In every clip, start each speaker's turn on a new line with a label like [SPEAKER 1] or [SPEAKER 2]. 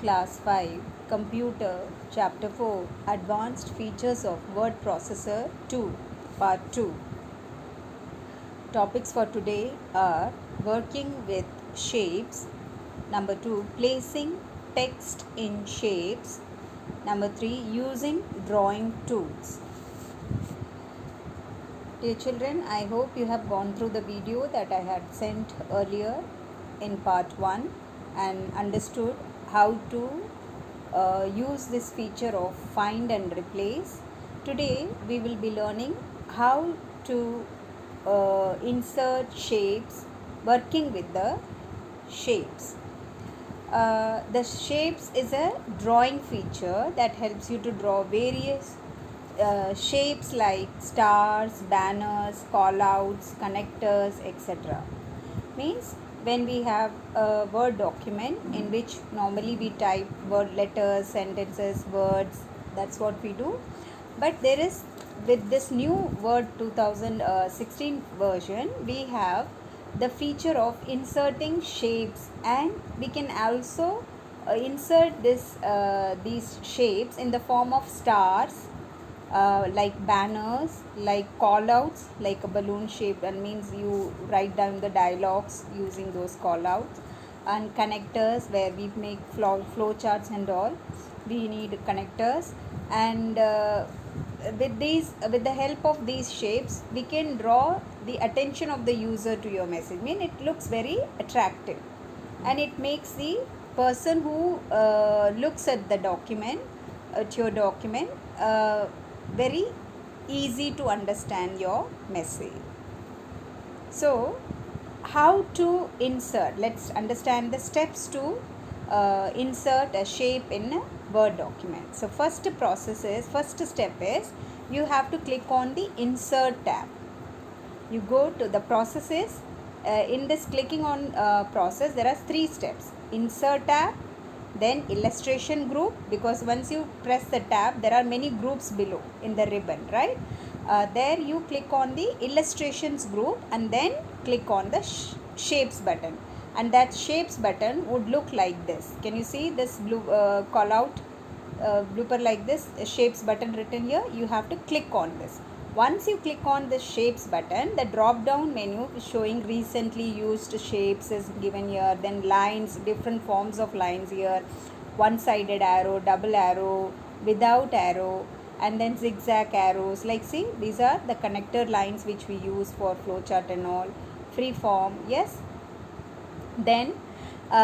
[SPEAKER 1] Class 5 Computer Chapter 4 Advanced Features of Word Processor 2 Part 2. Topics for today are working with shapes. Number 2, placing text in shapes. Number 3, using drawing tools. Dear children, I hope you have gone through the video that I had sent earlier in part 1 and understood how to use this feature of find and replace. Today we will be learning how to insert shapes, working with the shapes. The shapes is a drawing feature that helps you to draw various shapes like stars, banners, callouts, connectors, etc. Means when we have a Word document in which normally we type word letters, sentences, words, that's what we do. But there is, with this new Word 2016 version, we have the feature of inserting shapes, and we can also insert these shapes in the form of stars, like banners, like callouts, like a balloon shape, and means you write down the dialogues using those callouts, and connectors where we make flow charts and all. We need connectors, and with the help of these shapes, we can draw the attention of the user to your message. I mean, it looks very attractive, and it makes the person who looks at the document, at your document, very easy to understand your message. So, how to insert? Let's understand the steps to insert a shape in a Word document. So, first step is you have to click on the Insert tab. You go to the processes. In this clicking on process, there are 3 steps: Insert tab, then illustration group, because once you press the tab, there are many groups below in the ribbon, right? There you click on the illustrations group and then click on the shapes button, and that shapes button would look like this. Can you see this blue call out blooper like this, shapes button written here? You have to click on this. Once you click on the shapes button, the drop down menu showing recently used shapes is given here, then lines, different forms of lines here, one-sided arrow, double arrow, without arrow, and then zigzag arrows. Like, see, these are the connector lines which we use for flowchart and all. Free form, yes. Then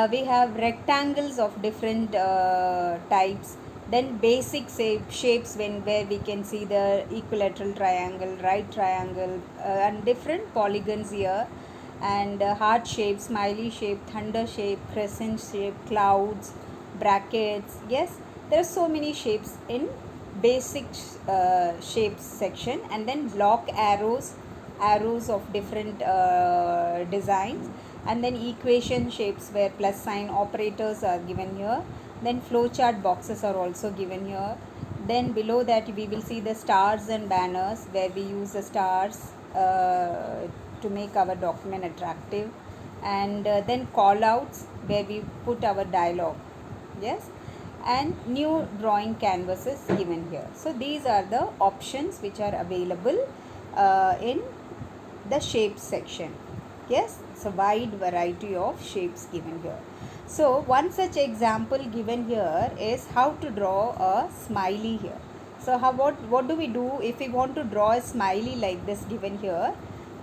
[SPEAKER 1] we have rectangles of different types. Then basic shapes where we can see the equilateral triangle, right triangle, and different polygons here, and heart shape, smiley shape, thunder shape, crescent shape, clouds, brackets. Yes, there are so many shapes in basic shapes section, and then block arrows of different designs, and then equation shapes where plus sign operators are given here. Then flowchart boxes are also given here. Then below that we will see the stars and banners where we use the stars to make our document attractive, and then callouts where we put our dialogue. Yes, and new drawing canvases given here. So these are the options which are available in the shapes section. Yes, it's a wide variety of shapes given here. So one such example given here is how to draw a smiley here. So what do we do if we want to draw a smiley like this given here?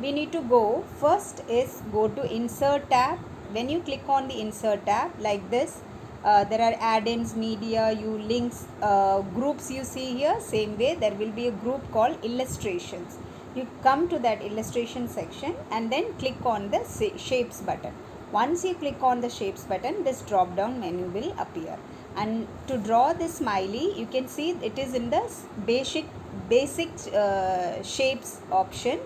[SPEAKER 1] We need to go to Insert tab. When you click on the Insert tab like this, there are add-ins, media, links, groups you see here. Same way there will be a group called illustrations. You come to that illustration section and then click on the shapes button. Once you click on the shapes button, this drop down menu will appear, and to draw this smiley, you can see it is in the basic shapes option,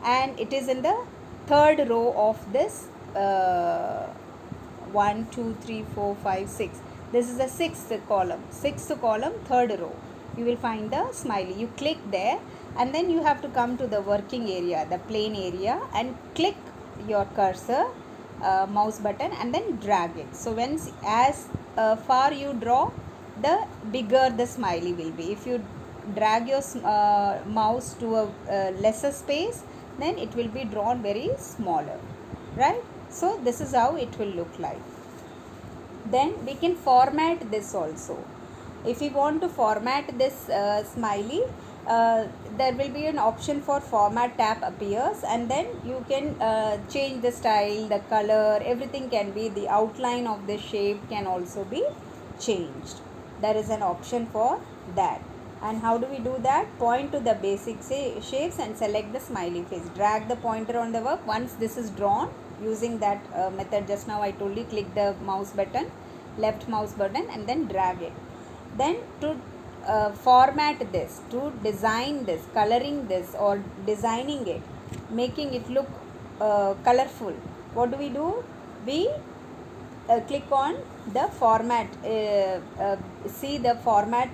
[SPEAKER 1] and it is in the third row of this 1 2 3 4 5 6. This is the sixth column, third row. You will find the smiley. You click there, and then you have to come to the working area, the plain area, and click your cursor mouse button and then drag it. So as far you draw, the bigger the smiley will be. If you drag your mouse to a lesser space, then it will be drawn very smaller, right? So this is how it will look like. Then we can format this also. If we want to format this smiley, there will be an option for format tab appears, and then you can change the style, the color, everything can be, the outline of the shape can also be changed. There is an option for that. And how do we do that? Point to the basic shapes and select the smiley face. Drag the pointer on the work. Once this is drawn, using that method just now I told you, click the mouse button, left mouse button, and then drag it. Then to format this, to design this, coloring this or designing it, making it look colorful, what do? We click on the format, see the format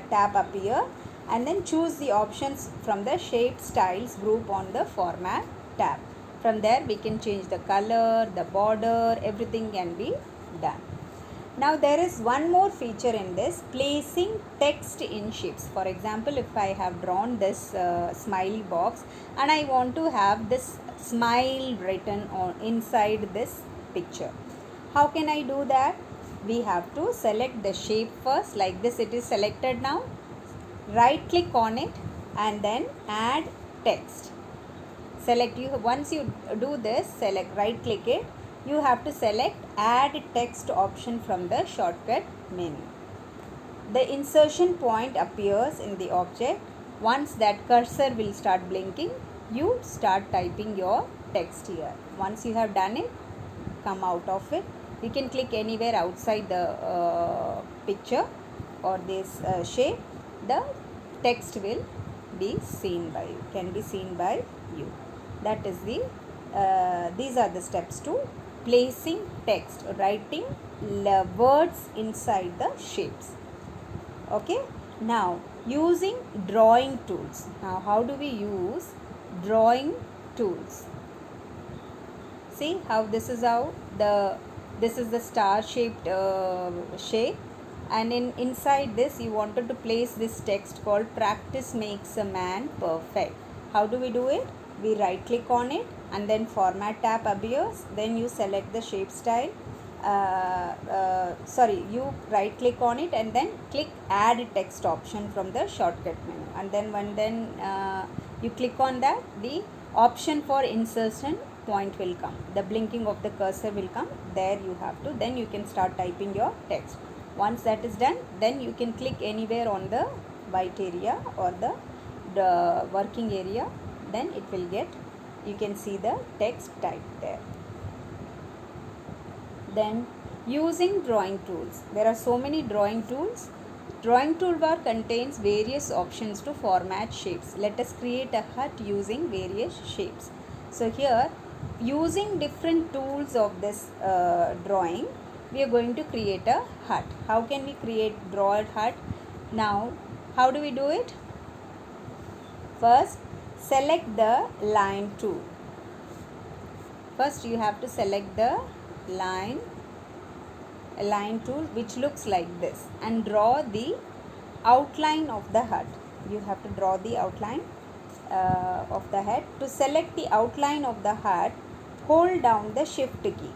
[SPEAKER 1] tab appear, and then choose the options from the shape styles group on the format tab. From there we can change the color, the border, everything can be done. Now there is one more feature in this, placing text in shapes. For example, if I have drawn this smiley box and I want to have this smile written on inside this picture, how can I do that? We have to select the shape first, like this it is selected now. Right click on it and then add text. Select, once you do this, select, right click it, you have to select add text option from the shortcut menu. The insertion point appears in the object. Once that cursor will start blinking, you start typing your text here. Once you have done it, come out of it. You can click anywhere outside the picture or this shape. The text will be seen by you, can be seen by you. That is the these are the steps to placing text, writing words inside the shapes. Okay, now using drawing tools. Now how do we use drawing tools? See how this is how this is the star shaped shape, and inside this you wanted to place this text called practice makes a man perfect. How do we do it? We right click on it and then format tab appears, then you select the shape style, you right click on it and then click add text option from the shortcut menu, and then when you click on that, the option for insertion point will come, the blinking of the cursor will come. There you have to, then you can start typing your text. Once that is done, then you can click anywhere on the white area or the working area, then it will get, you can see the text typed there. Then using drawing tools, there are so many drawing tools. Drawing toolbar contains various options to format shapes. Let us create a hut using various shapes. So here, using different tools of this drawing, we are going to create a hut. How can we draw a hut? Now, how do we do it? First, select the line tool. First, you have to select the line tool which looks like this and draw the outline of the hut. You have to draw the outline of the hut. To select the outline of the hut, hold down the shift key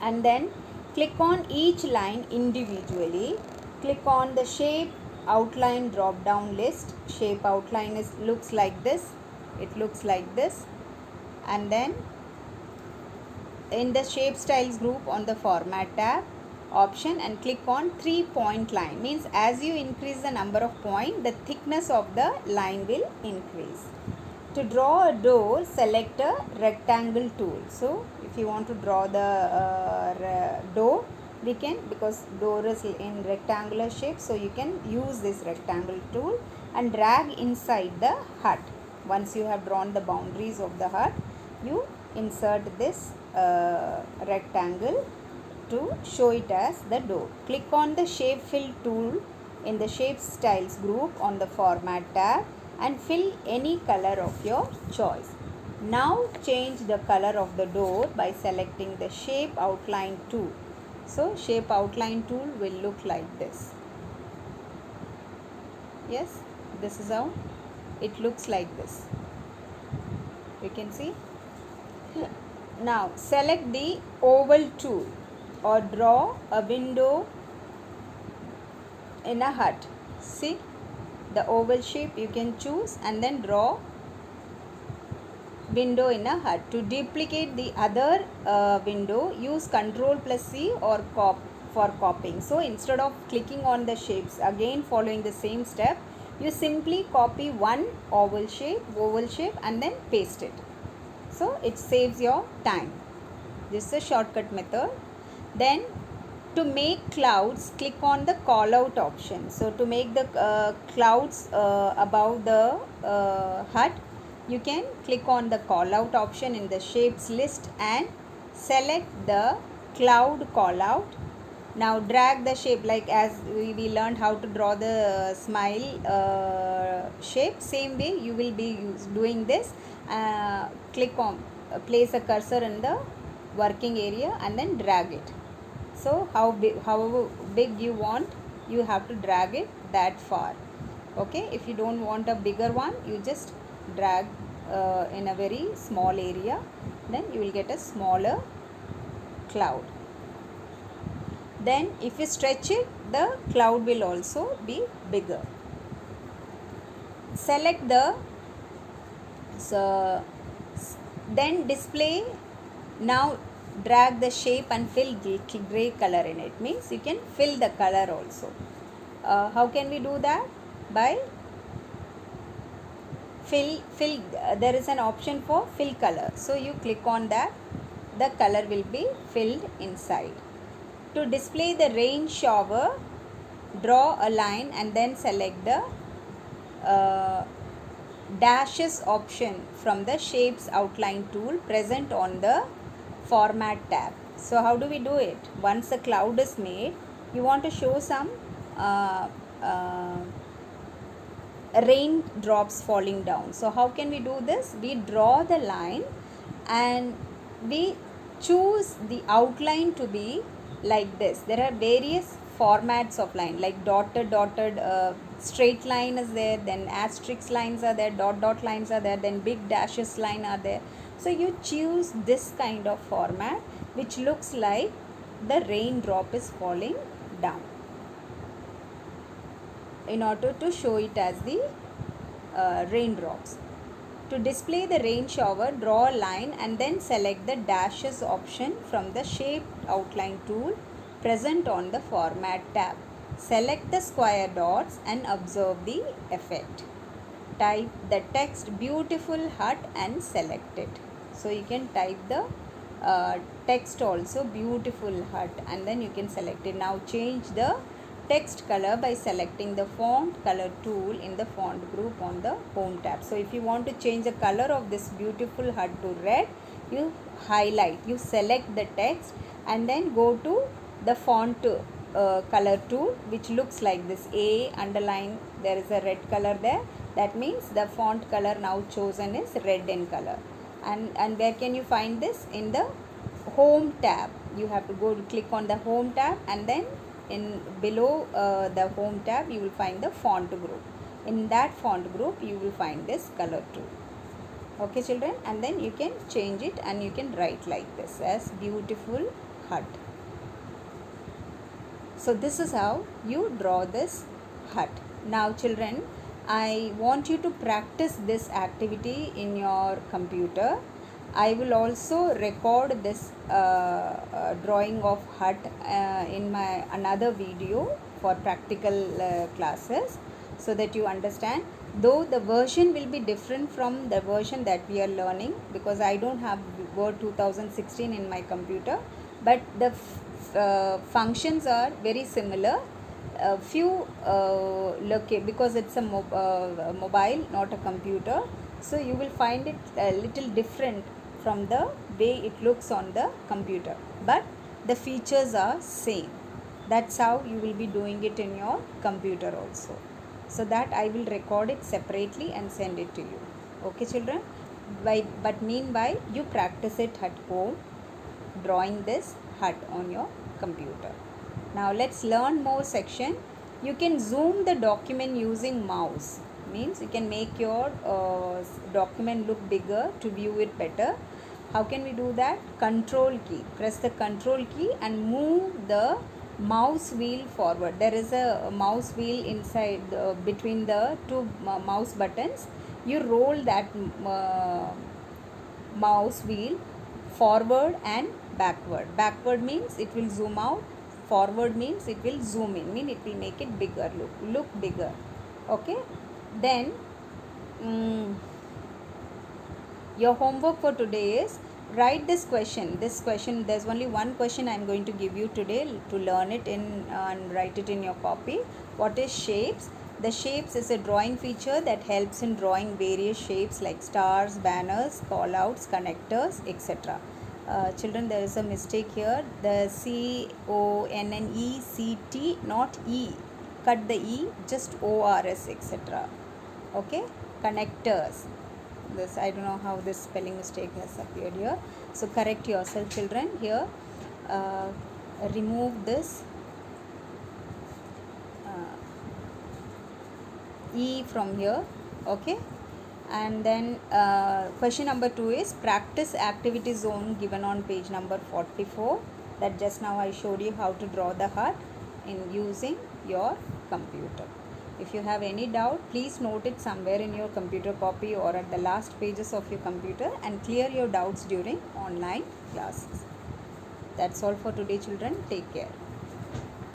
[SPEAKER 1] and then click on each line individually. Click on the shape outline drop down list. Shape outline looks like this. It looks like this. And then in the shape styles group on the format tab option and click on 3-point line. Means as you increase the number of points, the thickness of the line will increase. To draw a door, select a rectangle tool. So if you want to draw the door, we can, because door is in rectangular shape, so you can use this rectangle tool and drag inside the hut. Once you have drawn the boundaries of the hut, you insert this rectangle to show it as the door. Click on the shape fill tool in the shape styles group on the format tab and fill any color of your choice. Now change the color of the door by selecting the shape outline tool. So shape outline tool will look like this. Yes, this is how it looks like this. You can see. Now select the oval tool or draw a window in a hut. See the oval shape you can choose and then draw window in a hut. To duplicate the other window, use Ctrl plus C or for copying. So instead of clicking on the shapes, again following the same step, you simply copy one oval shape and then paste it. So it saves your time. This is a shortcut method. Then to make clouds, click on the call out option. So to make the clouds above the hut, you can click on the call out option in the shapes list and select the cloud call out. Now drag the shape, like as we learned how to draw the smile shape, same way you will be doing this. Click on place a cursor in the working area and then drag it. So however big you want, you have to drag it that far. Okay, if you don't want a bigger one, you just drag in a very small area, then you will get a smaller cloud. Then if you stretch it, the cloud will also be bigger. Select the then display. Now drag the shape and fill gray color in it. Means you can fill the color also. How can we do that? By fill there is an option for fill color. So you click on that, the color will be filled inside. To display the rain shower, draw a line and then select the dashes option from the shapes outline tool present on the format tab. So how do we do it? Once the cloud is made, you want to show some rain drops falling down. So how can we do this? We draw the line and we choose the outline to be like this. There are various formats of line, like dotted straight line is there, then asterisk lines are there, dot lines are there, then big dashes line are there. So you choose this kind of format which looks like the raindrop is falling down, in order to show it as the raindrops. To display the rain shower, draw a line and then select the dashes option from the shape outline tool present on the format tab. Select the square dots and observe the effect. Type the text beautiful hut and select it. So you can type the text also, beautiful hut, and then you can select it. Now change the text color by selecting the font color tool in the font group on the home tab. So if you want to change the color of this beautiful hut to red, you highlight, you select the text and then go to the font color tool, which looks like this, A underline, there is a red color there. That means the font color now chosen is red in color. And where can you find this? In the home tab. You have to go to click on the home tab and then in below the home tab you will find the font group. In that font group you will find this color too. Okay children, and then you can change it and you can write like this as beautiful hut. So this is how you draw this hut. Now children, I want you to practice this activity in your computer. I will also record this drawing of hut in my another video for practical classes, so that you understand. Though the version will be different from the version that we are learning, because I don't have Word 2016 in my computer, but the functions are very similar. Few because it's a mobile, not a computer, so you will find it a little different from the way it looks on the computer, but the features are same. That's how you will be doing it in your computer also. So that I will record it separately and send it to you. Okay children, but meanwhile you practice it at home, drawing this HUD on your computer. Now let's learn more section. You can zoom the document using mouse. Means you can make your document look bigger to view it better. How can we do that? Control key. Press the control key and move the mouse wheel forward. There is a mouse wheel inside between the two mouse buttons. You roll that mouse wheel forward and backward. Backward means it will zoom out, forward means it will zoom in, mean it will make it bigger, look bigger. Okay, then your homework for today is write this question. There's only one question I'm going to give you today to learn it in and write it in your copy. What is shapes? The shapes is a drawing feature that helps in drawing various shapes like stars, banners, callouts, connectors, etc. Children, there is a mistake here. The CONNECT, not E. Cut the E, just ORS, etc. Okay, connectors. This, I don't know how this spelling mistake has appeared here. So correct yourself, children. Here, remove this E from here. Okay, and then question number 2 is practice activity zone given on page number 44. That just now I showed you how to draw the heart in using your computer. If you have any doubt, please note it somewhere in your computer copy or at the last pages of your computer and clear your doubts during online classes. That's all for today, children. Take care.